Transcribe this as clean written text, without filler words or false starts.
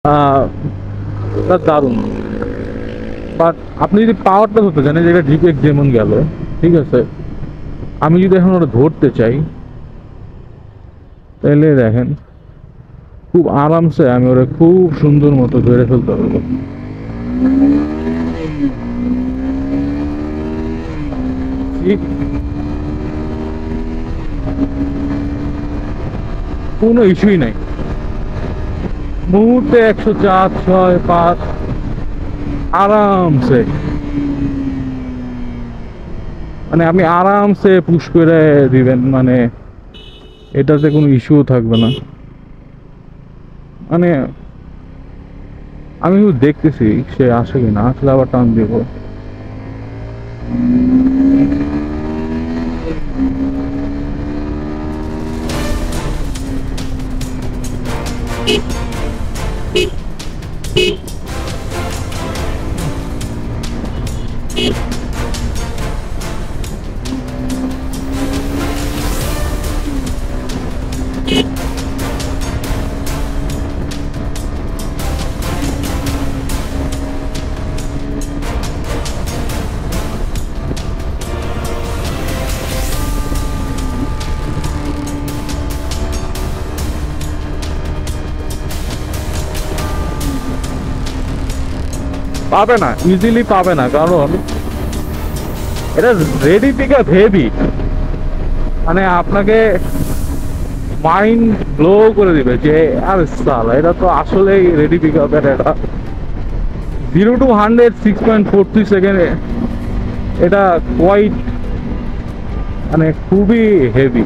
এটা দারুণ। বাট আপনি যদি পাওয়ারটা ধরতে চান, যে এটা জিপিএক্স যেমন গেল, ঠিক আছে, আমি যদি এখন ওটা ধরতে চাই তাহলে দেখেন খুব আরামসে আমি ওরা খুব সুন্দর মতো ধরে ফেলতে পারবো। কোনো ইস্যুই নাই, মুহূর্তে 104, 6, 5 আরামসে, মানে আপনি আরামসে পুশ করে দিবেন, মানে এটাতে কোনো ইস্যুও থাকবে না। মানে আমি দেখতেছি সে আসে কিনা, আসলে আবার টান দিব। পাবে না, ইজিলি পাবে না, কারণ এটা রেডি পিক আপ হেভি, মানে আপনাকে মাইন্ড ব্লো করে দিবে যে আর সালা এটা তো আসলেই রেডি পিক আপ। এটা 0 to 100 6.43 সেকেন্ডে, এটা কোয়াইট মানে খুবই হেভি।